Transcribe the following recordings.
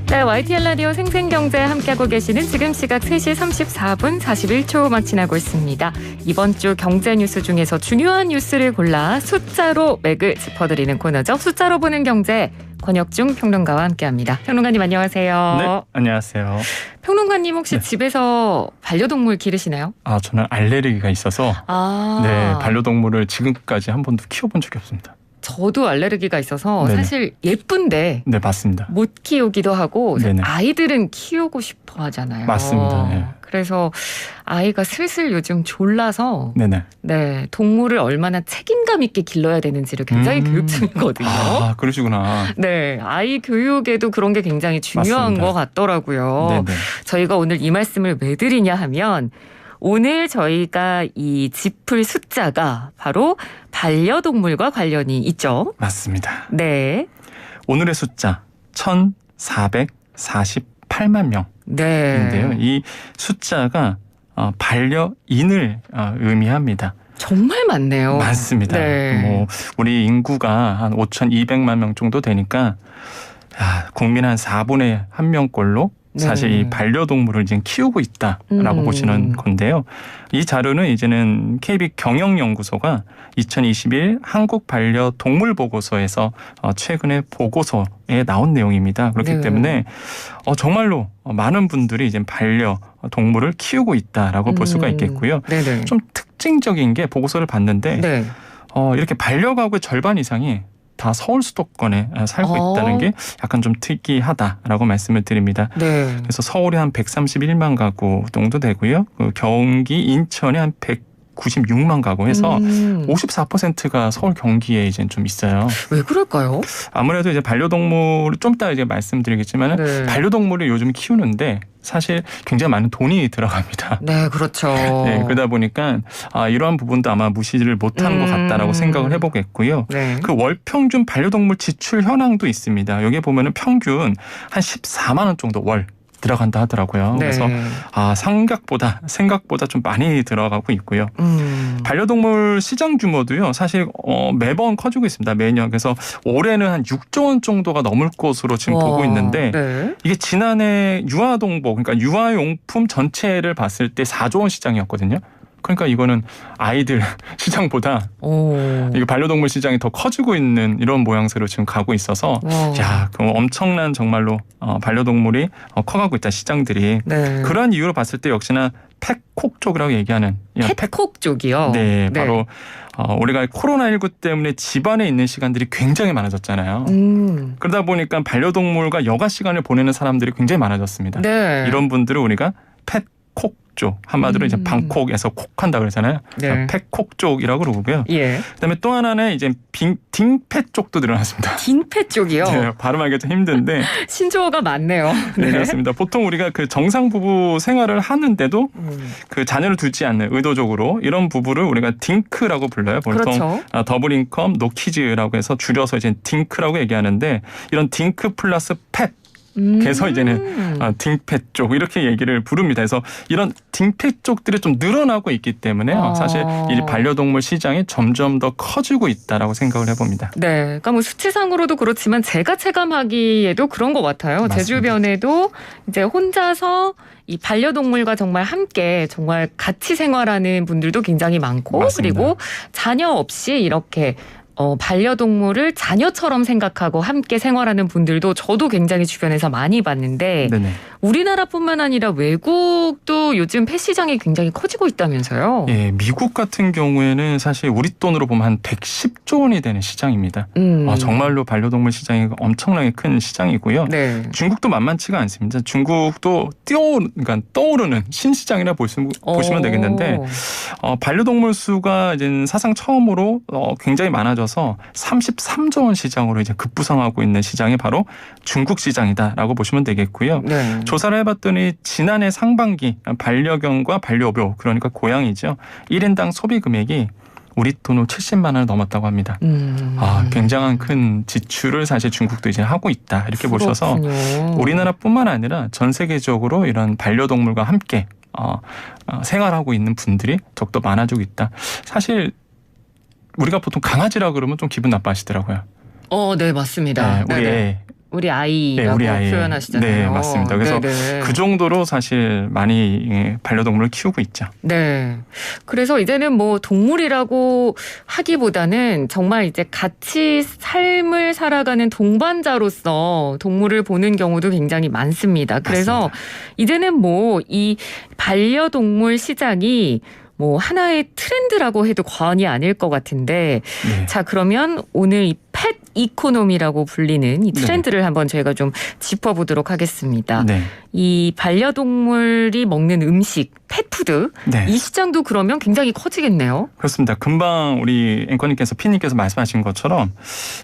네, YTN 라디오 생생경제 함께하고 계시는 지금 시각 3시 34분 41초 지나고 있습니다. 이번 주 경제 뉴스 중에서 중요한 뉴스를 골라 숫자로 맥을 짚어드리는 코너죠. 숫자로 보는 경제, 권혁중 평론가와 함께합니다. 평론가님 안녕하세요. 네, 안녕하세요. 평론가님 혹시 집에서 반려동물 기르시나요? 저는 알레르기가 있어서 네, 반려동물을 지금까지 한 번도 키워본 적이 없습니다. 저도 알레르기가 있어서 네네. 사실 예쁜데 네, 맞습니다. 못 키우기도 하고 네네. 아이들은 키우고 싶어 하잖아요. 맞습니다. 네. 그래서 아이가 슬슬 요즘 졸라서 네네. 네, 동물을 얼마나 책임감 있게 길러야 되는지를 굉장히 교육 중이거든요. 아, 그러시구나. 네, 아이 교육에도 그런 게 굉장히 중요한 맞습니다. 것 같더라고요. 네네. 저희가 오늘 이 말씀을 왜 드리냐 하면 오늘 저희가 이 짚을 숫자가 바로 반려동물과 관련이 있죠. 맞습니다. 네. 오늘의 숫자 1448만 명인데요. 네. 이 숫자가 반려인을 의미합니다. 정말 많네요. 많습니다. 네. 우리 인구가 한 5,200만 명 정도 되니까 국민 한 4분의 1명꼴로 사실 이 반려동물을 지금 키우고 있다라고 보시는 건데요. 이 자료는 이제는 KB 경영연구소가 2021 한국 반려동물 보고서에서 최근에 보고서에 나온 내용입니다. 그렇기 때문에 정말로 많은 분들이 이제 반려동물을 키우고 있다라고 볼 수가 있겠고요. 네네. 좀 특징적인 게 보고서를 봤는데 이렇게 반려가구의 절반 이상이 다 서울 수도권에 살고 있다는 게 약간 좀 특이하다라고 말씀을 드립니다. 네. 그래서 서울이 한 131만 가구 정도 되고요. 경기, 인천이 한 196만 가구 해서 54%가 서울, 경기에 이제 좀 있어요. 왜 그럴까요? 아무래도 이제 반려동물 좀 이따 이제 말씀드리겠지만 반려동물을 요즘 키우는데 사실 굉장히 많은 돈이 들어갑니다. 네, 그렇죠. 네, 그러다 보니까 이러한 부분도 아마 무시를 못하는 것 같다라고 생각을 해보겠고요. 네. 그 월 평균 반려동물 지출 현황도 있습니다. 여기 보면은 평균 한 14만 원 정도 월 들어간다 하더라고요. 네. 그래서 생각보다 좀 많이 들어가고 있고요. 반려동물 시장 규모도요. 사실 매번 커지고 있습니다. 매년. 그래서 올해는 한 6조 원 정도가 넘을 것으로 지금 보고 있는데 이게 지난해 유아동복, 그러니까 유아용품 전체를 봤을 때 4조 원 시장이었거든요. 그러니까 이거는 아이들 시장보다 이거 반려동물 시장이 더 커지고 있는 이런 모양새로 지금 가고 있어서 그럼 엄청난 정말로 반려동물이 커가고 있다, 시장들이. 네. 그러한 이유로 봤을 때 역시나 펫콕 쪽이라고 얘기하는 펫콕 쪽이요? 네, 바로 우리가 코로나19 때문에 집안에 있는 시간들이 굉장히 많아졌잖아요. 그러다 보니까 반려동물과 여가 시간을 보내는 사람들이 굉장히 많아졌습니다. 네. 이런 분들을 우리가 펫콕 쪽, 한마디로 이제 방콕에서 콕한다 그러잖아요. 네. 펫콕 쪽이라고 그러고요. 예. 그다음에 또 하나는 이제 딩펫 쪽도 늘어났습니다. 딩펫 쪽이요? 네, 발음하기가 좀 힘든데 신조어가 많네요. 네, 그렇습니다. 보통 우리가 그 정상 부부 생활을 하는데도 그 자녀를 두지 않는, 의도적으로 이런 부부를 우리가 딩크라고 불러요. 보통 그렇죠. 더블 인컴 노키즈라고 해서 줄여서 이제 딩크라고 얘기하는데, 이런 딩크 플러스 펫, 그래서 이제는 딩펫 쪽 이렇게 얘기를 부릅니다. 그래서 이런 딩펫 쪽들이 좀 늘어나고 있기 때문에 사실 이 반려동물 시장이 점점 더 커지고 있다라고 생각을 해봅니다. 네, 그러니까 뭐 수치상으로도 그렇지만 제가 체감하기에도 그런 것 같아요. 맞습니다. 제 주변에도 이제 혼자서 이 반려동물과 정말 함께 정말 같이 생활하는 분들도 굉장히 많고, 맞습니다. 그리고 자녀 없이 이렇게 반려동물을 자녀처럼 생각하고 함께 생활하는 분들도 저도 굉장히 주변에서 많이 봤는데 네네. 우리나라뿐만 아니라 외국도 요즘 펫 시장이 굉장히 커지고 있다면서요? 예, 미국 같은 경우에는 사실 우리 돈으로 보면 한 110조 원이 되는 시장입니다. 정말로 반려동물 시장이 엄청나게 큰 시장이고요. 네. 중국도 만만치가 않습니다. 중국도 그러니까 떠오르는 신시장이라 보시면 되겠는데 반려동물 수가 이제 사상 처음으로 굉장히 많아져서 33조 원 시장으로 이제 급부상하고 있는 시장이 바로 중국 시장이다라고 보시면 되겠고요. 네. 조사를 해봤더니 지난해 상반기 반려견과 반려묘, 그러니까 고양이죠, 1인당 소비 금액이 우리 돈으로 70만 원을 넘었다고 합니다. 굉장한 큰 지출을 사실 중국도 이제 하고 있다, 이렇게 보셔서 우리나라뿐만 아니라 전 세계적으로 이런 반려동물과 함께 생활하고 있는 분들이 더욱더 많아지고 있다. 사실 우리가 보통 강아지라 그러면 좀 기분 나빠하시더라고요. 네, 맞습니다. 네, 우리 애 우리 아이라고 표현하시잖아요. 네, 맞습니다. 그래서 네네. 그 정도로 사실 많이 반려동물을 키우고 있죠. 네. 그래서 이제는 뭐 동물이라고 하기보다는 정말 이제 같이 삶을 살아가는 동반자로서 동물을 보는 경우도 굉장히 많습니다. 그래서 맞습니다. 이제는 뭐 이 반려동물 시장이 뭐 하나의 트렌드라고 해도 과언이 아닐 것 같은데 네. 자 그러면 오늘 이 펫 이코노미라고 불리는 이 트렌드를 네. 한번 저희가 좀 짚어보도록 하겠습니다. 네. 이 반려동물이 먹는 음식, 펫푸드 네. 이 시장도 그러면 굉장히 커지겠네요. 그렇습니다. 금방 우리 앵커님께서 피님께서 말씀하신 것처럼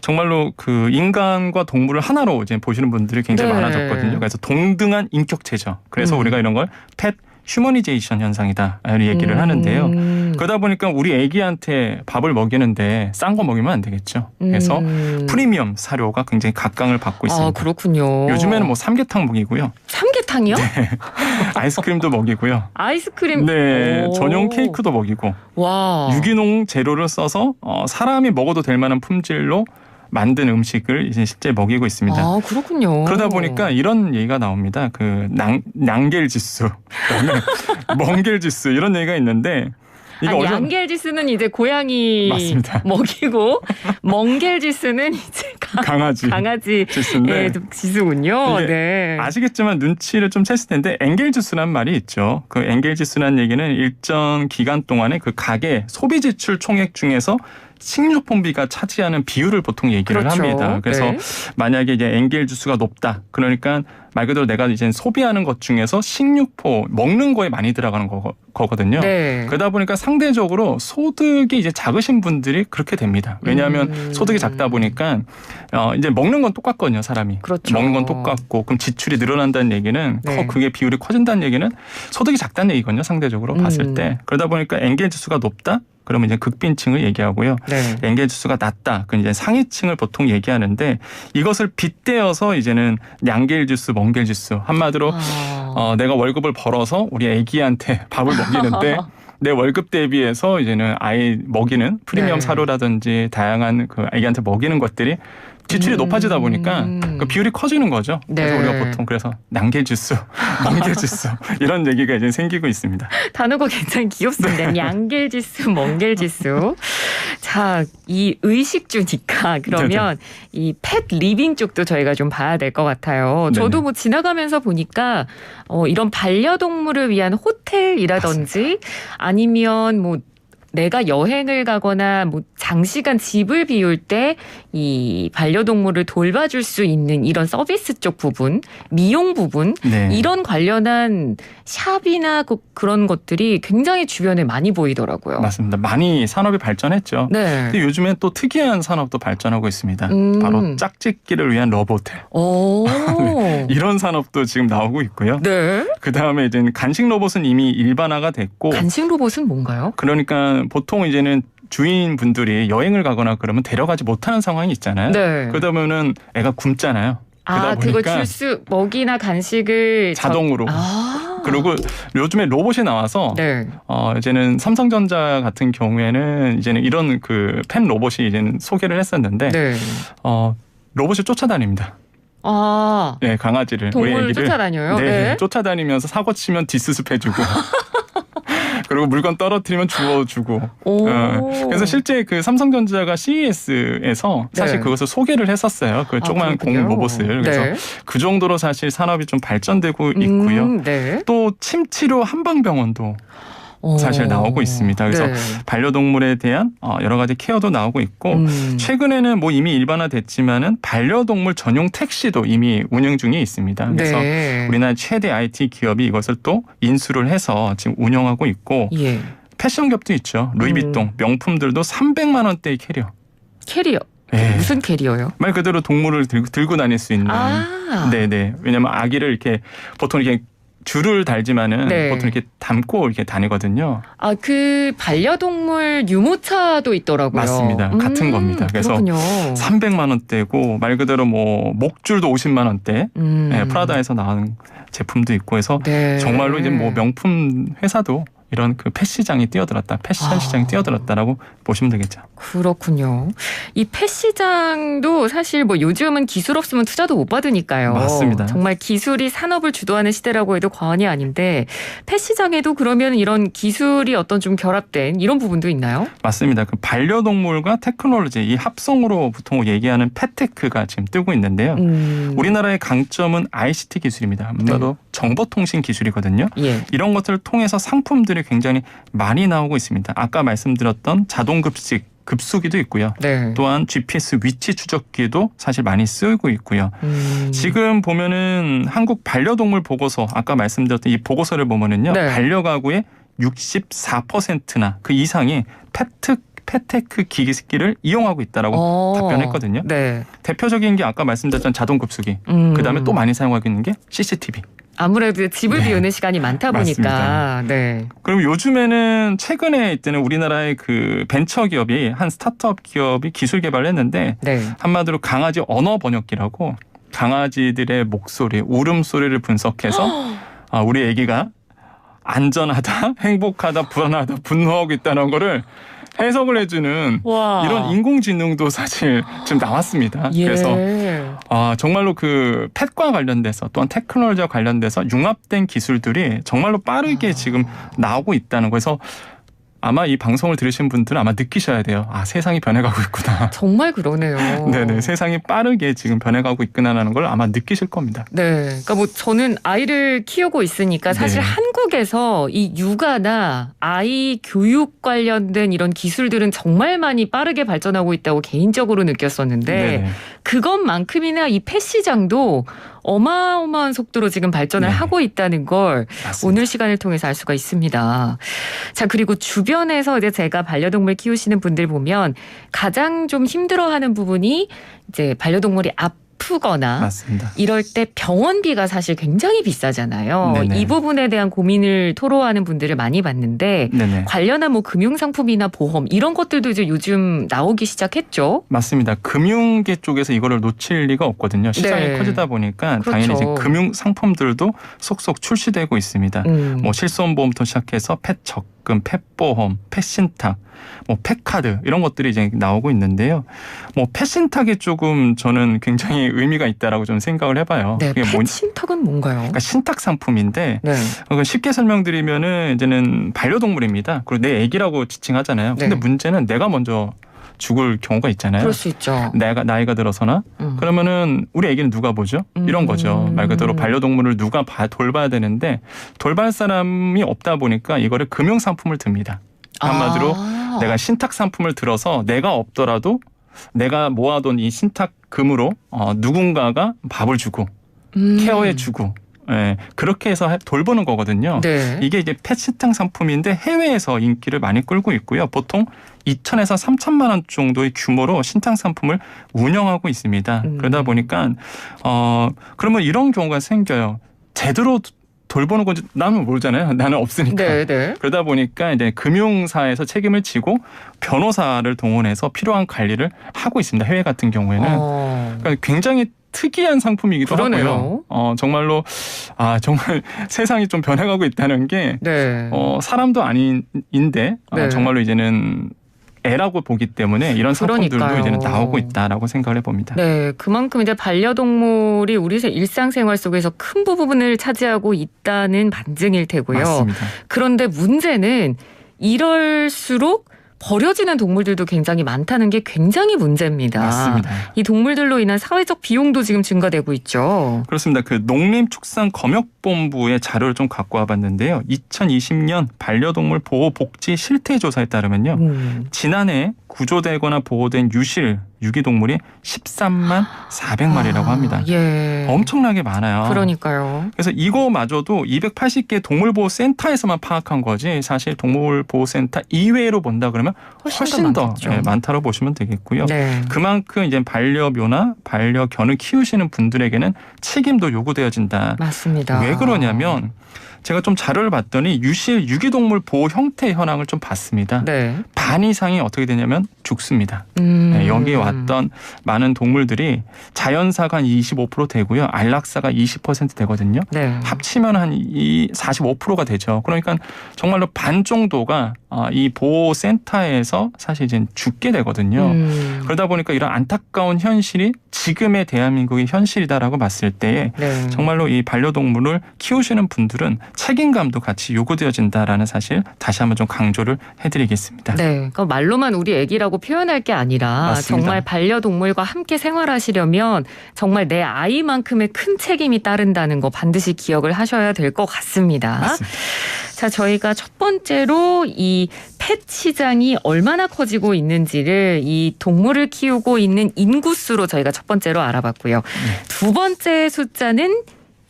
정말로 그 인간과 동물을 하나로 이제 보시는 분들이 굉장히 네. 많아졌거든요. 그래서 동등한 인격체죠. 그래서 우리가 이런 걸 펫 휴머니제이션 현상이다 이런 얘기를 하는데요. 그러다 보니까 우리 애기한테 밥을 먹이는데 싼 거 먹이면 안 되겠죠. 그래서 프리미엄 사료가 굉장히 각광을 받고 있습니다. 아, 그렇군요. 요즘에는 뭐 삼계탕 먹이고요. 삼계탕이요? 네. 아이스크림도 먹이고요. 아이스크림? 네. 전용 케이크도 먹이고. 와. 유기농 재료를 써서 사람이 먹어도 될 만한 품질로 만든 음식을 이제 실제 먹이고 있습니다. 아, 그렇군요. 그러다 보니까 이런 얘기가 나옵니다. 그 낭겔지수, 그다음에 멍겔지수 이런 얘기가 있는데 양겔지수는 이제 고양이 맞습니다. 먹이고 멍겔지수는 이제 강아지 지수인데 지수군요. 네. 아시겠지만 눈치를 좀 챘을 텐데 엔겔지수란 말이 있죠. 그 엔겔지수란 얘기는 일정 기간 동안에 그 가계 소비 지출 총액 중에서 식료품비가 차지하는 비율을 보통 얘기를 그렇죠. 합니다. 그래서 네. 만약에 이제 엔겔 지수가 높다. 그러니까 말 그대로 내가 이제 소비하는 것 중에서 식료품 먹는 거에 많이 들어가는 거거든요. 네. 그러다 보니까 상대적으로 소득이 이제 작으신 분들이 그렇게 됩니다. 왜냐하면 소득이 작다 보니까 이제 먹는 건 똑같거든요, 사람이. 그렇죠. 먹는 건 똑같고 그럼 지출이 늘어난다는 얘기는 네. 그게 비율이 커진다는 얘기는 소득이 작다는 얘기거든요, 상대적으로 봤을 때. 그러다 보니까 엔겔 지수가 높다. 그러면 이제 극빈층을 얘기하고요. 네. 엔겔 지수가 낮다. 그 이제 상위층을 보통 얘기하는데 이것을 빗대어서 이제는 양겔 지수, 멍겔 지수 한마디로 내가 월급을 벌어서 우리 애기한테 밥을 먹이는데 내 월급 대비해서 이제는 아이 먹이는 프리미엄 네. 사료라든지 다양한 그 애기한테 먹이는 것들이 지출이 높아지다 보니까 그 비율이 커지는 거죠. 그래서 네. 우리가 보통 그래서 양겔지수, 멍겔지수 이런 얘기가 이제 생기고 있습니다. 단어가 굉장히 귀엽습니다. 네. 양겔지수, 멍겔지수. 자, 이 의식주니까 그러면 이 펫 리빙 쪽도 저희가 좀 봐야 될 것 같아요. 저도 네네. 뭐 지나가면서 보니까 이런 반려동물을 위한 호텔이라든지 맞습니다. 아니면 뭐 내가 여행을 가거나 뭐 장시간 집을 비울 때 이 반려동물을 돌봐줄 수 있는 이런 서비스 쪽 부분, 미용 부분 네. 이런 관련한 샵이나 그런 것들이 굉장히 주변에 많이 보이더라고요. 맞습니다. 많이 산업이 발전했죠. 네. 근데 요즘엔 또 특이한 산업도 발전하고 있습니다. 바로 짝짓기를 위한 러브호텔. 네. 이런 산업도 지금 나오고 있고요. 네. 그다음에 이제 간식 로봇은 이미 일반화가 됐고. 간식 로봇은 뭔가요? 그러니까 보통 이제는 주인분들이 여행을 가거나 그러면 데려가지 못하는 상황이 있잖아요. 네. 그러다 보면은 애가 굶잖아요. 아, 그거 먹이나 간식을 자동으로. 그리고 요즘에 로봇이 나와서 네. 이제는 삼성전자 같은 경우에는 이제는 이런 그 펜 로봇이 이제는 소개를 했었는데 네. 로봇이 쫓아다닙니다. 아, 네, 강아지를 동물 우리 애기를 쫓아다녀요? 네, 쫓아다니면서 사고 치면 뒷수습해주고. 그리고 물건 떨어뜨리면 주워주고. 그래서 실제 그 삼성전자가 CES에서 사실 네. 그것을 소개를 했었어요. 그 조그만 공 로봇을. 그래서 네. 그 정도로 사실 산업이 좀 발전되고 있고요. 네. 또 침치료 한방병원도 사실 나오고 있습니다. 그래서 네. 반려동물에 대한 여러 가지 케어도 나오고 있고 최근에는 뭐 이미 일반화됐지만은 반려동물 전용 택시도 이미 운영 중에 있습니다. 그래서 네. 우리나라 최대 IT 기업이 이것을 또 인수를 해서 지금 운영하고 있고 예. 패션기업도 있죠. 루이비통 명품들도 300만 원대의 캐리어. 캐리어? 네. 무슨 캐리어요? 말 그대로 동물을 들고 다닐 수 있는. 네네. 왜냐하면 아기를 이렇게 보통 이렇게 줄을 달지만은 네. 보통 이렇게 담고 이렇게 다니거든요. 아, 그 반려동물 유모차도 있더라고요. 맞습니다. 같은 겁니다. 그래서 그렇군요. 300만 원대고 말 그대로 뭐 목줄도 50만 원대. 네, 프라다에서 나온 제품도 있고 해서 네. 정말로 이제 뭐 명품 회사도 이런 그 펫 시장이 뛰어들었다, 패션 시장이 뛰어들었다라고 보시면 되겠죠. 그렇군요. 이 펫 시장도 사실 뭐 요즘은 기술 없으면 투자도 못 받으니까요. 맞습니다. 정말 기술이 산업을 주도하는 시대라고 해도 과언이 아닌데 펫 시장에도 그러면 이런 기술이 어떤 좀 결합된 이런 부분도 있나요? 맞습니다. 그 반려동물과 테크놀로지 이 합성으로 보통 얘기하는 펫테크가 지금 뜨고 있는데요. 우리나라의 강점은 ICT 기술입니다. 아무래도 정보통신 기술이거든요. 예. 이런 것들을 통해서 상품들이 굉장히 많이 나오고 있습니다. 아까 말씀드렸던 급수기도 있고요. 네. 또한 GPS 위치 추적기도 사실 많이 쓰이고 있고요. 지금 보면은 한국 반려동물 보고서 아까 말씀드렸던 이 보고서를 보면은요. 네. 반려가구의 64%나 그 이상이 펫테크 기기를 이용하고 있다라고 답변했거든요. 네. 대표적인 게 아까 말씀드렸던 자동급수기. 그다음에 또 많이 사용하고 있는 게 CCTV. 아무래도 집을 비우는 시간이 많다 보니까. 네. 그럼 요즘에는 최근에 있던 우리나라의 그 벤처 기업이 한 스타트업 기업이 기술 개발을 했는데 한마디로 강아지 언어 번역기라고 강아지들의 목소리, 울음소리를 분석해서 우리 애기가 안전하다, 행복하다, 불안하다, 분노하고 있다는 거를 해석을 해주는 이런 인공지능도 사실 지금 나왔습니다. 예. 그래서 정말로 그 펫과 관련돼서 또한 테크놀로지와 관련돼서 융합된 기술들이 정말로 빠르게 지금 나오고 있다는 거에서 아마 이 방송을 들으신 분들은 아마 느끼셔야 돼요. 세상이 변해가고 있구나. 정말 그러네요. 네네, 세상이 빠르게 지금 변해가고 있구나라는 걸 아마 느끼실 겁니다. 네, 그러니까 뭐 저는 아이를 키우고 있으니까 사실 한국에서 이 육아나 아이 교육 관련된 이런 기술들은 정말 많이 빠르게 발전하고 있다고 개인적으로 느꼈었는데 그것만큼이나 이 펫 시장도 어마어마한 속도로 지금 발전을 하고 있다는 걸 맞습니다. 오늘 시간을 통해서 알 수가 있습니다. 자, 그리고 주변에서 이제 제가 반려동물 키우시는 분들 보면 가장 좀 힘들어하는 부분이 이제 반려동물이 아프거나 맞습니다. 이럴 때 병원비가 사실 굉장히 비싸잖아요. 네네. 이 부분에 대한 고민을 토로하는 분들을 많이 봤는데 관련한 뭐 금융상품이나 보험 이런 것들도 이제 요즘 나오기 시작했죠. 맞습니다. 금융계 쪽에서 이거를 놓칠 리가 없거든요. 시장이 커지다 보니까 당연히 이제 금융상품들도 속속 출시되고 있습니다. 뭐 실손보험부터 시작해서 펫 적금, 펫보험, 펫신탁, 뭐 펫카드 이런 것들이 이제 나오고 있는데요. 뭐 펫신탁이 조금 저는 굉장히 의미가 있다라고 좀 생각을 해봐요. 네, 펫신탁은 뭔가요? 그러니까 신탁 상품인데 쉽게 설명드리면은 이제는 반려동물입니다. 그리고 내 애기라고 지칭하잖아요. 근데 문제는 내가 먼저 죽을 경우가 있잖아요. 그럴 수 있죠. 나이가 들어서나 그러면은 우리 애기는 누가 보죠? 이런 거죠. 말 그대로 반려동물을 누가 돌봐야 되는데 돌발 사람이 없다 보니까 이거를 금융상품을 듭니다. 한마디로 내가 신탁 상품을 들어서 내가 없더라도 내가 모아둔 이 신탁금으로 누군가가 밥을 주고 케어해주고 그렇게 해서 돌보는 거거든요. 이게 이제 펫 신탁 상품인데 해외에서 인기를 많이 끌고 있고요. 보통 2천에서 3천만 원 정도의 규모로 신탁 상품을 운영하고 있습니다. 그러다 보니까 그러면 이런 경우가 생겨요. 제대로 돌보는 건지 나는 모르잖아요. 나는 없으니까. 그러다 보니까 이제 금융사에서 책임을 지고 변호사를 동원해서 필요한 관리를 하고 있습니다. 해외 같은 경우에는. 그러니까 굉장히 특이한 상품이기도 하고요. 정말로 정말 세상이 좀 변해가고 있다는 게 사람도 아닌데 정말로 이제는 애라고 보기 때문에 이런 상품들도 이제는 나오고 있다라고 생각을 해봅니다. 네, 그만큼 이제 반려동물이 우리 일상생활 속에서 큰 부분을 차지하고 있다는 반증일 테고요. 맞습니다. 그런데 문제는 이럴수록 버려지는 동물들도 굉장히 많다는 게 굉장히 문제입니다. 맞습니다. 이 동물들로 인한 사회적 비용도 지금 증가되고 있죠. 그렇습니다. 그 농림축산검역본부의 자료를 좀 갖고 와봤는데요. 2020년 반려동물 보호복지 실태조사에 따르면요. 지난해 구조되거나 보호된 유기동물이 13만 400마리라고 합니다. 엄청나게 많아요. 그러니까요. 그래서 이거마저도 280개 동물보호센터에서만 파악한 거지 사실 동물보호센터 이외로 본다 그러면 훨씬 더 많다고 보시면 되겠고요. 그만큼 이제 반려묘나 반려견을 키우시는 분들에게는 책임도 요구되어진다. 맞습니다. 왜 그러냐면 제가 좀 자료를 봤더니 유기동물 보호 형태 현황을 좀 봤습니다. 반 이상이 어떻게 되냐면 되면 죽습니다. 네, 여기에 왔던 많은 동물들이 자연사가 한 25% 되고요. 안락사가 20% 되거든요. 네. 합치면 한 45%가 되죠. 그러니까 정말로 반 정도가 이 보호센터에서 사실 이제 죽게 되거든요. 그러다 보니까 이런 안타까운 현실이 지금의 대한민국의 현실이다라고 봤을 때에 네. 정말로 이 반려동물을 키우시는 분들은 책임감도 같이 요구되어진다라는 사실 다시 한번 좀 강조를 해드리겠습니다. 네, 그러니까 말로만 우리 애기라고 표현할 게 아니라 맞습니다. 정말 반려동물과 함께 생활하시려면 정말 내 아이만큼의 큰 책임이 따른다는 거 반드시 기억을 하셔야 될 것 같습니다. 맞습니다. 자, 저희가 첫 번째로 이 펫 시장이 얼마나 커지고 있는지를 이 동물을 키우고 있는 인구수로 저희가 첫 번째로 알아봤고요. 두 번째 숫자는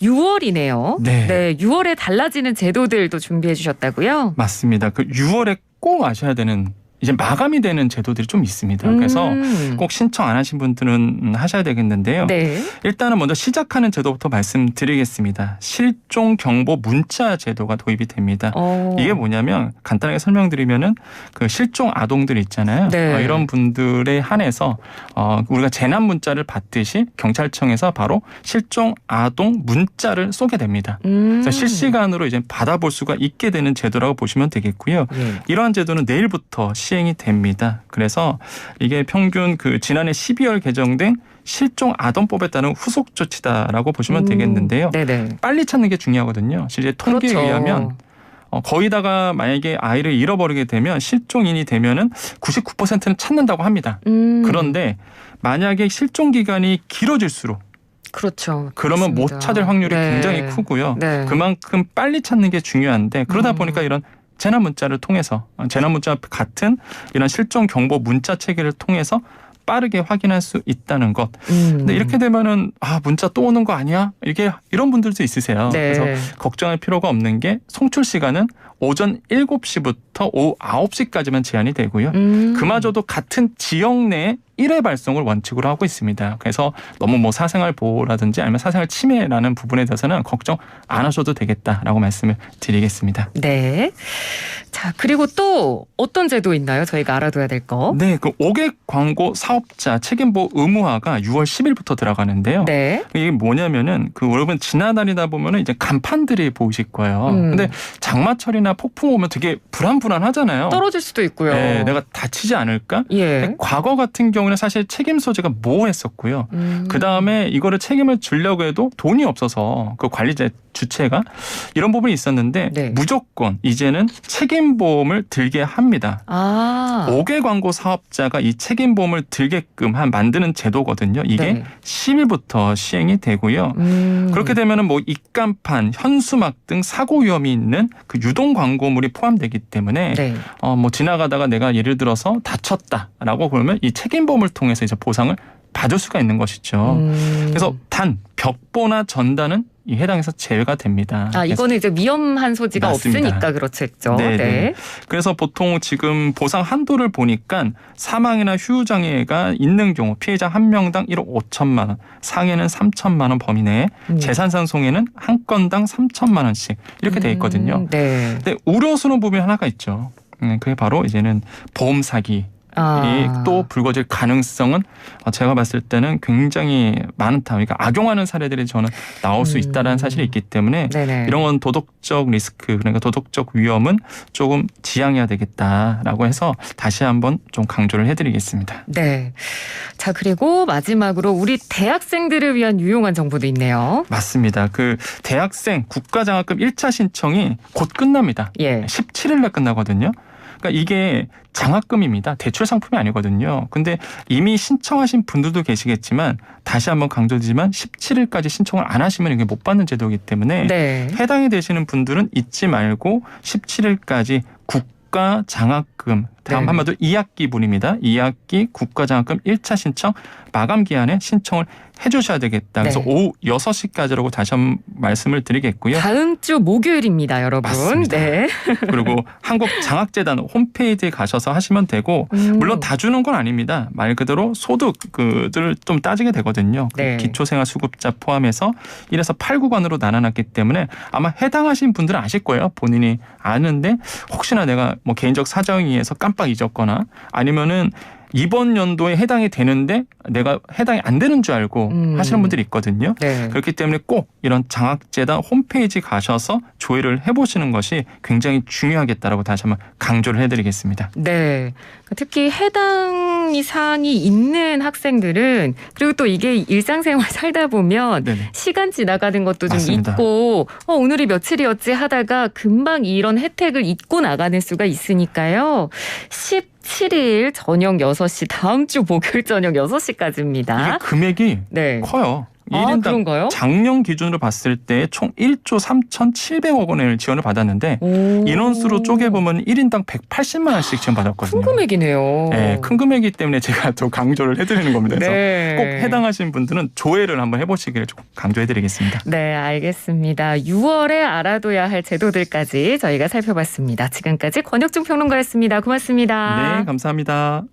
6월이네요. 네, 6월에 달라지는 제도들도 준비해 주셨다고요? 맞습니다. 그 6월에 꼭 아셔야 되는 이제 마감이 되는 제도들이 좀 있습니다. 그래서 꼭 신청 안 하신 분들은 하셔야 되겠는데요. 네. 일단은 먼저 시작하는 제도부터 말씀드리겠습니다. 실종 경보 문자 제도가 도입이 됩니다. 이게 뭐냐면 간단하게 설명드리면은 그 실종 아동들 있잖아요. 네. 이런 분들에 한해서 우리가 재난 문자를 받듯이 경찰청에서 바로 실종 아동 문자를 쏘게 됩니다. 그래서 실시간으로 이제 받아볼 수가 있게 되는 제도라고 보시면 되겠고요. 이러한 제도는 내일부터 시행이 됩니다. 그래서 이게 평균 그 지난해 12월 개정된 실종 아동법에 따른 후속 조치다라고 보시면 되겠는데요. 네네. 빨리 찾는 게 중요하거든요. 실제 통계에 그렇죠. 의하면 거의다가 만약에 아이를 잃어버리게 되면 실종인이 되면은 99%는 찾는다고 합니다. 그런데 만약에 실종 기간이 길어질수록 그렇죠. 그러면 그렇습니다. 못 찾을 확률이 네. 굉장히 크고요. 네. 그만큼 빨리 찾는 게 중요한데 그러다 보니까 이런 재난 문자를 통해서 재난 문자 같은 이런 실종 경보 문자 체계를 통해서 빠르게 확인할 수 있다는 것. 근데 이렇게 되면은 문자 또 오는 거 아니야? 이런 분들도 있으세요. 네. 그래서 걱정할 필요가 없는 게 송출 시간은 오전 7시부터 오후 9시까지만 제한이 되고요. 그마저도 같은 지역 내에 1회 발송을 원칙으로 하고 있습니다. 그래서 너무 사생활 보호라든지 아니면 사생활 침해라는 부분에 대해서는 걱정 안 하셔도 되겠다라고 말씀을 드리겠습니다. 네. 자, 그리고 또 어떤 제도 있나요? 저희가 알아둬야 될 거. 네, 그 5개 광고 사업자 책임보호 의무화가 6월 10일부터 들어가는데요. 네. 이게 뭐냐면은 여러분 지나다니다 보면은 이제 간판들이 보이실 거예요. 근데 장마철이나 폭풍 오면 되게 불안하잖아요. 떨어질 수도 있고요. 네, 내가 다치지 않을까? 예. 과거 같은 경우는 사실 책임 소재가 모호했었고요. 그 다음에 이거를 책임을 주려고 해도 돈이 없어서 그 관리자 주체가 이런 부분이 있었는데 네. 무조건 이제는 책임보험을 들게 합니다. 5개 광고 사업자가 이 책임보험을 들게끔 만드는 제도거든요. 이게 네. 10일부터 시행이 되고요. 그렇게 되면은 입간판, 현수막 등 사고 위험이 있는 그 유동 광고물이 포함되기 때문에 네. 지나가다가 내가 예를 들어서 다쳤다라고 그러면 이 책임보험을 통해서 이제 보상을 받을 수가 있는 것이죠. 그래서 단 벽보나 전단은 이 해당에서 제외가 됩니다. 이거는 이제 위험한 소지가 맞습니다. 없으니까 그렇겠죠. 네. 그래서 보통 지금 보상 한도를 보니까 사망이나 휴장애가 있는 경우 피해자 1명당 1억 5천만 원, 상해는 3천만 원 범위 내에 재산상속에는 한 건당 3천만 원씩 이렇게 돼 있거든요. 네. 근데 우려스러운 부분이 하나가 있죠. 그게 바로 이제는 보험 사기. 또 불거질 가능성은 제가 봤을 때는 굉장히 많다. 그러니까 악용하는 사례들이 저는 나올 수 있다는 사실이 있기 때문에 네네. 이런 건 도덕적 리스크, 그러니까 도덕적 위험은 조금 지양해야 되겠다라고 해서 다시 한번 좀 강조를 해드리겠습니다. 네. 자, 그리고 마지막으로 우리 대학생들을 위한 유용한 정보도 있네요. 맞습니다. 그 대학생 국가장학금 1차 신청이 곧 끝납니다. 예. 17일 날 끝나거든요. 그러니까 이게 장학금입니다. 대출 상품이 아니거든요. 근데 이미 신청하신 분들도 계시겠지만 다시 한번 강조드리지만 17일까지 신청을 안 하시면 이게 못 받는 제도이기 때문에 네. 해당이 되시는 분들은 잊지 말고 17일까지 국가장학금 다음 한마디로 2학기분입니다. 2학기 국가장학금 1차 신청 마감 기한에 신청을 해주셔야 되겠다. 그래서 네. 오후 6시까지라고 다시 한번 말씀을 드리겠고요. 다음 주 목요일입니다, 여러분. 맞습니다. 네. 그리고 한국장학재단 홈페이지에 가셔서 하시면 되고 물론 다 주는 건 아닙니다. 말 그대로 소득들을 좀 따지게 되거든요. 네. 기초생활수급자 포함해서 1에서 8구간으로 나눠놨기 때문에 아마 해당하신 분들은 아실 거예요. 본인이 아는데 혹시나 내가 개인적 사정에 의해서 깜빡 깜빡 잊었거나 아니면은 이번 연도에 해당이 되는데 내가 해당이 안 되는 줄 알고 하시는 분들이 있거든요. 네. 그렇기 때문에 꼭 이런 장학재단 홈페이지 가셔서 조회를 해보시는 것이 굉장히 중요하겠다라고 다시 한번 강조를 해드리겠습니다. 네. 특히 해당 사항이 있는 학생들은 그리고 또 이게 일상생활 살다 보면 네네. 시간 지나가는 것도 좀 맞습니다. 있고 오늘이 며칠이었지 하다가 금방 이런 혜택을 잊고 나가는 수가 있으니까요. 17일 저녁 6시 다음 주 목요일 저녁 6시까지입니다. 이게 금액이 네. 커요. 1인당 그런가요? 작년 기준으로 봤을 때 총 1조 3,700억 원을 지원을 받았는데 인원수로 쪼개보면 1인당 180만 원씩 지원받았거든요. 큰 금액이네요. 네, 큰 금액이기 때문에 제가 또 강조를 해드리는 겁니다. 그래서 네. 꼭 해당하신 분들은 조회를 한번 해보시기를 좀 강조해드리겠습니다. 네, 알겠습니다. 6월에 알아둬야 할 제도들까지 저희가 살펴봤습니다. 지금까지 권혁중 평론가였습니다. 고맙습니다. 네, 감사합니다.